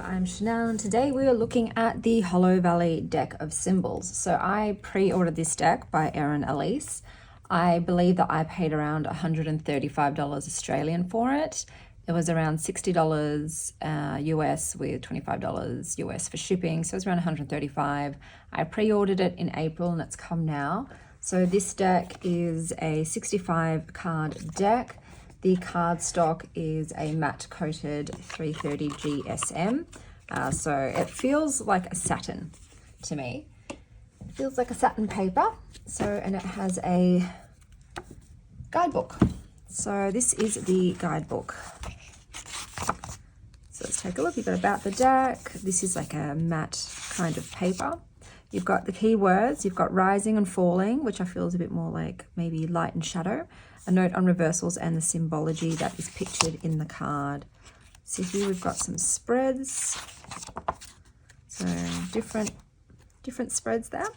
I'm Chanel and today we are looking at the Hollow Valley deck of symbols. So I pre-ordered this deck by Erin Alise. I believe that I paid around $135 Australian for it. It was around $60 US with $25 US for shipping, so it was around $135. I pre-ordered it in April and it's come now. So this deck is a 65 card deck. The cardstock is a matte coated 330 GSM. So it feels like a satin to me. It feels like a satin paper. So, and it has a guidebook. So this is the guidebook. So let's take a look. You've got about the deck. This is like a matte kind of paper. You've got the keywords, you've got rising and falling, which I feel is a bit more like maybe light and shadow. A note on reversals and the symbology that is pictured in the card. So here we've got some spreads. So different spreads there.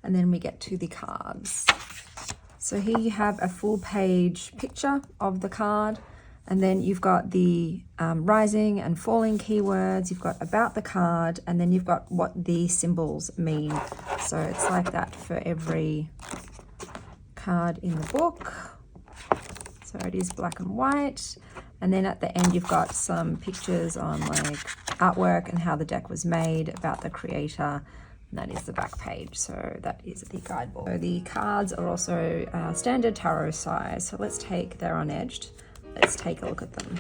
And then we get to the cards. So here you have a full page picture of the card. And then you've got the rising and falling keywords, you've got about the card, and then you've got what the symbols mean. So it's like that for every card in the book. So it is black and white. And then at the end, you've got some pictures on like artwork and how the deck was made, about the creator. And that is the back page. So that is the guidebook. So the cards are also standard tarot size. So let's take, they're unedged. Let's take a look at them.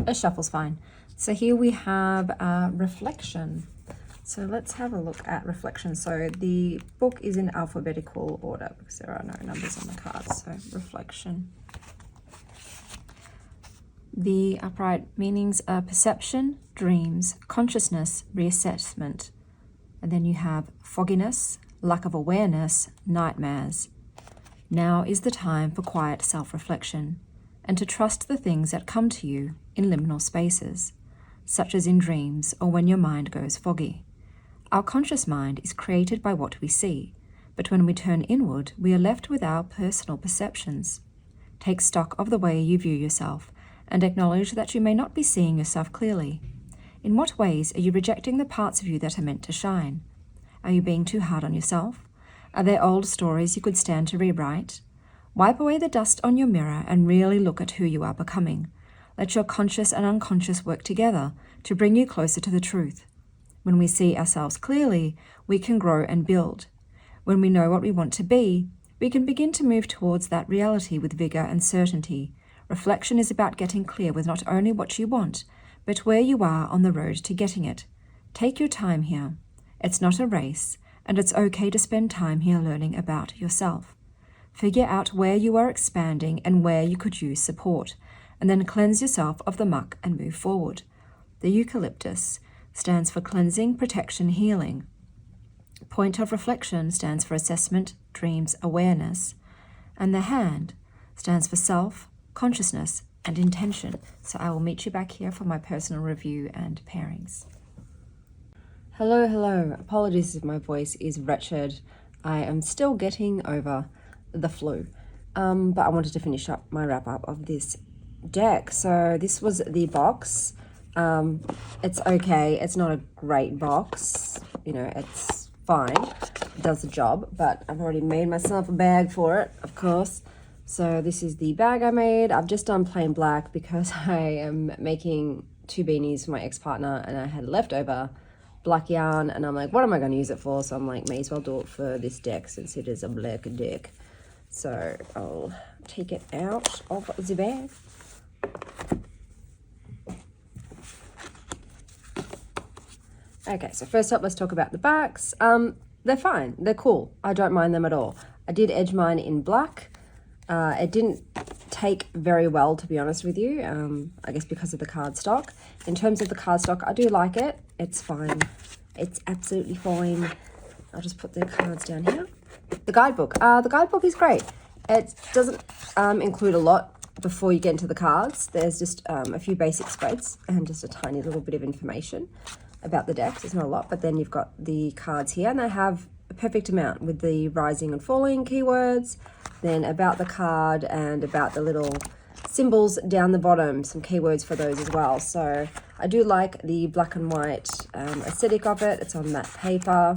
A shuffle's fine. So here we have reflection. So let's have a look at reflection. So the book is in alphabetical order because there are no numbers on the cards. So reflection. The upright meanings are perception, dreams, consciousness, reassessment. And then you have fogginess, lack of awareness, nightmares. Now is the time for quiet self-reflection and to trust the things that come to you in liminal spaces, such as in dreams or when your mind goes foggy. Our conscious mind is created by what we see, but when we turn inward, we are left with our personal perceptions. Take stock of the way you view yourself and acknowledge that you may not be seeing yourself clearly. In what ways are you rejecting the parts of you that are meant to shine? Are you being too hard on yourself? Are there old stories you could stand to rewrite? Wipe away the dust on your mirror and really look at who you are becoming. Let your conscious and unconscious work together to bring you closer to the truth. When we see ourselves clearly, we can grow and build. When we know what we want to be, we can begin to move towards that reality with vigor and certainty. Reflection is about getting clear with not only what you want, but where you are on the road to getting it. Take your time here. It's not a race, and it's okay to spend time here learning about yourself. Figure out where you are expanding and where you could use support, and then cleanse yourself of the muck and move forward. The eucalyptus stands for cleansing, protection, healing. Point of reflection stands for assessment, dreams, awareness. And the hand stands for self, consciousness, and intention. So I will meet you back here for my personal review and pairings. Hello, hello. Apologies if my voice is wretched. I am still getting over the flu. But I wanted to finish up my wrap up of this deck. So this was the box. It's okay. It's not a great box. You know, it's fine. It does the job, but I've already made myself a bag for it, of course. So this is the bag I made. I've just done plain black because I am making 2 beanies for my ex-partner and I had leftover black yarn and I'm like, what am I going to use it for? So I'm like, may as well do it for this deck since it is a black deck. So I'll take it out of the bag. Okay, so first up, let's talk about the backs. They're fine. They're cool. I don't mind them at all. I did edge mine in black. It didn't take very well, to be honest with you, I guess because of the cardstock. In terms of the cardstock, I do like it. It's fine. It's absolutely fine. I'll just put the cards down here. The guidebook. The guidebook is great. It doesn't include a lot before you get into the cards. There's just a few basic spreads and just a tiny little bit of information about the decks. It's not a lot, but then you've got the cards here and they have a perfect amount with the rising and falling keywords, then about the card and about the little symbols down the bottom, some keywords for those as well. So I do like the black and white aesthetic of it. It's on matte paper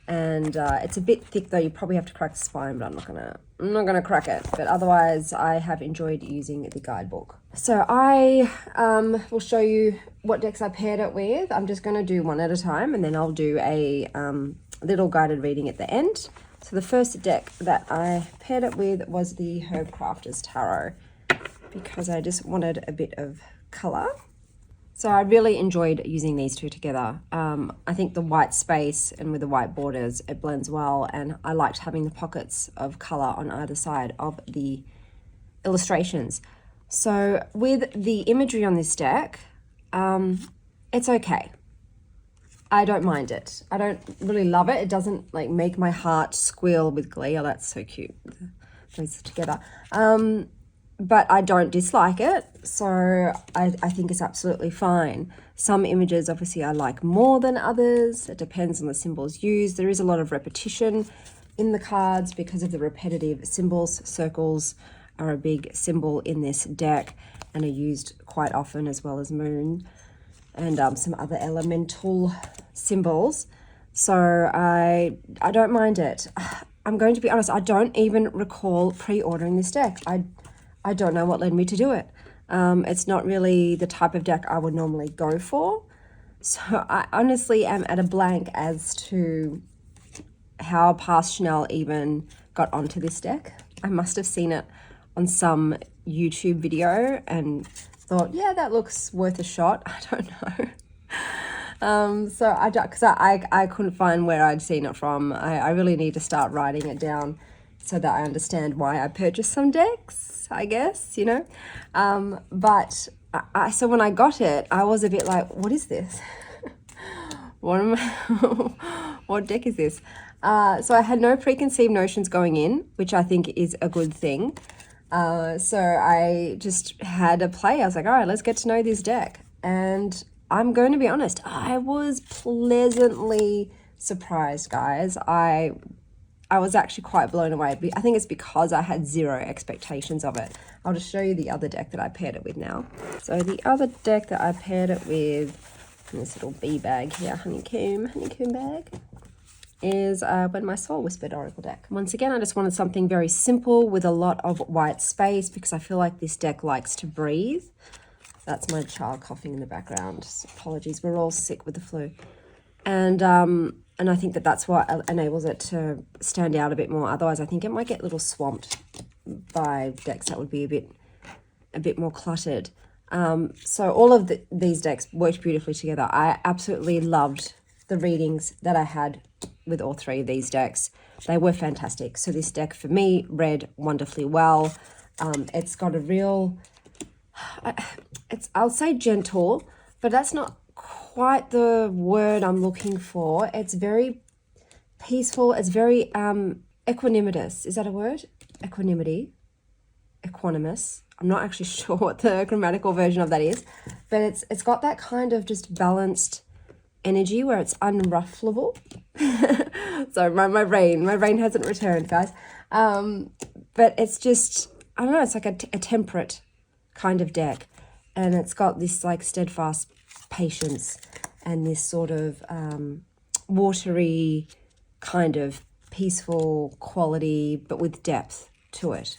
and it's a bit thick though. You probably have to crack the spine, but I'm not gonna crack it. But otherwise I have enjoyed using the guidebook. So I will show you what decks I paired it with. I'm just gonna do one at a time and then I'll do a little guided reading at the end. So the first deck that I paired it with was the Herbcrafters Tarot because I just wanted a bit of color. So I really enjoyed using these two together. I think the white space and with the white borders, it blends well, and I liked having the pockets of color on either side of the illustrations. So with the imagery on this deck, it's okay. I don't mind it. I don't really love it. It doesn't like make my heart squeal with glee. Oh, that's so cute. Those together. But I don't dislike it. So I think it's absolutely fine. Some images, obviously, I like more than others. It depends on the symbols used. There is a lot of repetition in the cards because of the repetitive symbols. Circles are a big symbol in this deck and are used quite often, as well as moon and some other elemental symbols. So I don't mind it. I'm going to be honest, I don't even recall pre-ordering this deck. I don't know what led me to do it. It's not really the type of deck I would normally go for. So I honestly am at a blank as to how past Chanel even got onto this deck. I must have seen it on some YouTube video and thought, yeah, that looks worth a shot. I don't know. So because I couldn't find where I'd seen it from. I really need to start writing it down so that I understand why I purchased some decks, I guess, you know. But so when I got it, I was a bit like, what is this? What deck is this? So I had no preconceived notions going in, which I think is a good thing. So I just had a play. I was like, all right, let's get to know this deck. And I'm going to be honest, I was pleasantly surprised, guys. I was actually quite blown away. I think it's because I had zero expectations of it. I'll just show you the other deck that I paired it with now. So the other deck that I paired it with, in this little bee bag here, honeycomb bag, is When My Soul Whispered Oracle deck. Once again, I just wanted something very simple with a lot of white space because I feel like this deck likes to breathe. That's my child coughing in the background. Apologies, we're all sick with the flu. And I think that that's what enables it to stand out a bit more. Otherwise, I think it might get a little swamped by decks that would be a bit more cluttered. So all of these decks worked beautifully together. I absolutely loved the readings that I had with all three of these decks. They were fantastic. So this deck for me read wonderfully well. It's got a real, I'll say gentle, but that's not quite the word I'm looking for. It's very peaceful. It's very equanimitous. Is that a word? Equanimity. Equanimous. I'm not actually sure what the grammatical version of that is, but it's got that kind of just balanced energy where it's unrufflable. So my brain hasn't returned, guys. But it's just, I don't know, it's like a temperate kind of deck, and it's got this like steadfast patience and this sort of watery kind of peaceful quality, but with depth to it.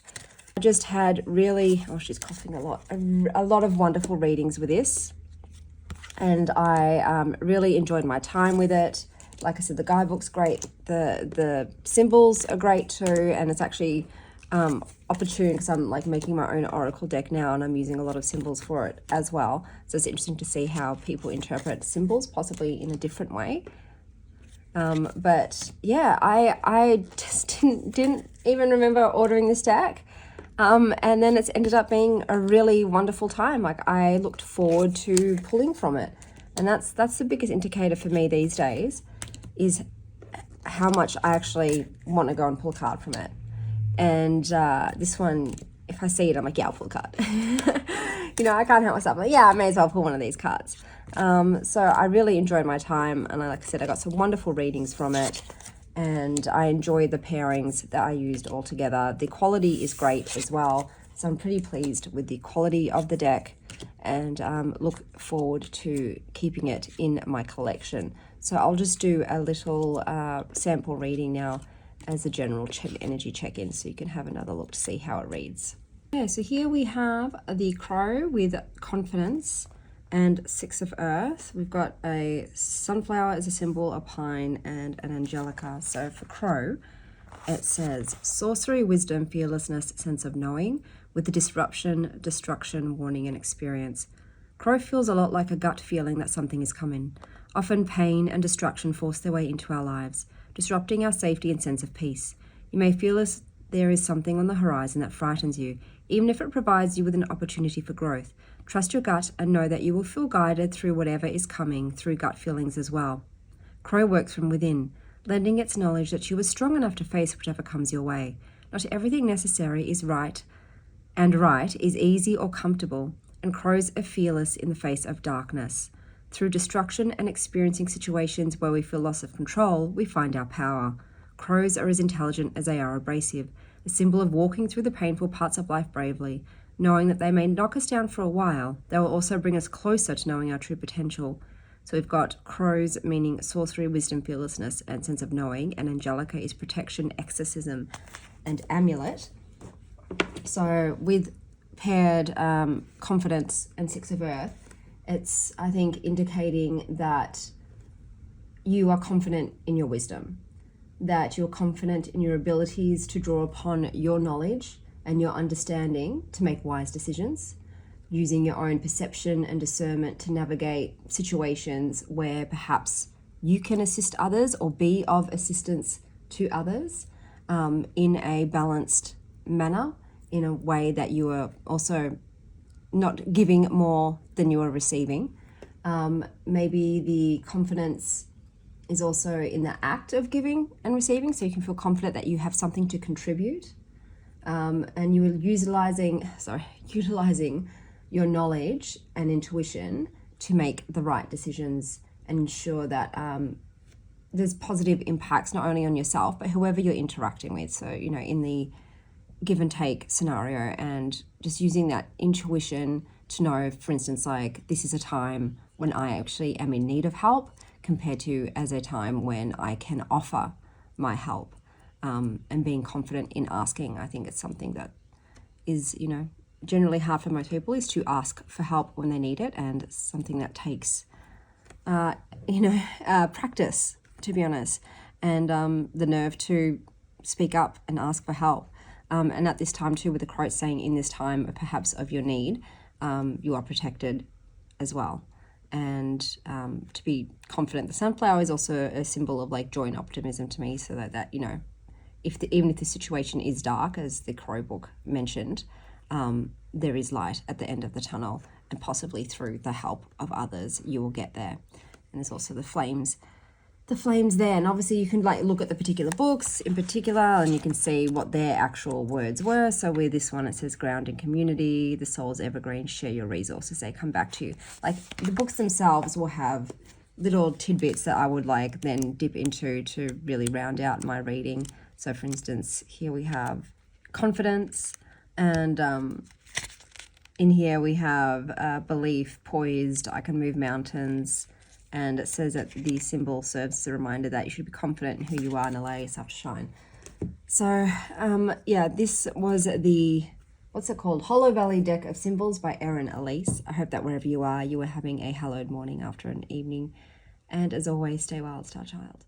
I just had really, oh, she's coughing a lot of wonderful readings with this, and I really enjoyed my time with it. Like I said, the guidebook's great, the symbols are great too, and it's actually opportune because I'm like making my own oracle deck now, and I'm using a lot of symbols for it as well. So it's interesting to see how people interpret symbols, possibly in a different way. But yeah, I just didn't even remember ordering this deck. And then it's ended up being a really wonderful time. Like, I looked forward to pulling from it. And that's the biggest indicator for me these days, is how much I actually want to go and pull a card from it. And this one, if I see it, I'm like, yeah, I'll pull a card. You know, I can't help myself. I'm like, yeah, I may as well pull one of these cards. So I really enjoyed my time. And like I said, I got some wonderful readings from it. And I enjoy the pairings that I used all together. The quality is great as well. So I'm pretty pleased with the quality of the deck, and look forward to keeping it in my collection. So I'll just do a little sample reading now as a general energy check-in, so you can have another look to see how it reads. Okay, so here we have the Crow with Confidence and Six of Earth. We've got a sunflower as a symbol, a pine, and an angelica. So for Crow, it says sorcery, wisdom, fearlessness, sense of knowing, with the disruption, destruction, warning, and experience. Crow feels a lot like a gut feeling that something is coming. Often pain and destruction force their way into our lives, disrupting our safety and sense of peace. You may feel as there is something on the horizon that frightens you, even if it provides you with an opportunity for growth. Trust your gut and know that you will feel guided through whatever is coming through gut feelings as well. Crow works from within, lending its knowledge that you are strong enough to face whatever comes your way. Not everything necessary is right is easy or comfortable, and crows are fearless in the face of darkness. Through destruction and experiencing situations where we feel loss of control, we find our power. Crows are as intelligent as they are abrasive, a symbol of walking through the painful parts of life bravely. Knowing that they may knock us down for a while, they will also bring us closer to knowing our true potential. So we've got crows meaning sorcery, wisdom, fearlessness, and sense of knowing, and angelica is protection, exorcism, and amulet. So with paired confidence and Six of Earth, it's, I think, indicating that you are confident in your wisdom, that you're confident in your abilities to draw upon your knowledge and your understanding to make wise decisions, using your own perception and discernment to navigate situations where perhaps you can assist others or be of assistance to others in a balanced manner, in a way that you are also not giving more than you are receiving. Maybe the confidence is also in the act of giving and receiving, so you can feel confident that you have something to contribute. And you are utilizing your knowledge and intuition to make the right decisions and ensure that there's positive impacts not only on yourself but whoever you're interacting with. So, you know, in the give and take scenario, and just using that intuition to know, for instance, like this is a time when I actually am in need of help compared to as a time when I can offer my help, and being confident in asking. I think it's something that is, you know, generally hard for most people, is to ask for help when they need it, and it's something that takes practice, to be honest, and the nerve to speak up and ask for help. And at this time too, with the quote saying, in this time perhaps of your need, you are protected as well. And to be confident, the sunflower is also a symbol of like joy and optimism to me, so that you know, even if the situation is dark, as the Crow book mentioned, there is light at the end of the tunnel, and possibly through the help of others you will get there. And there's also the flames there, and obviously you can like look at the particular books in particular and you can see what their actual words were. So with this one, it says ground in community, the soul's evergreen, share your resources, they come back to you. Like the books themselves will have little tidbits that I would like then dip into to really round out my reading. So for instance, here we have confidence, and in here we have belief, poised, I can move mountains. And it says that the symbol serves as a reminder that you should be confident in who you are and allow yourself to shine. So, yeah, this was the, what's it called? Hollow Valley Deck of Symbols by Erin Alise. I hope that wherever you are having a hallowed morning after an evening. And as always, stay wild, star child.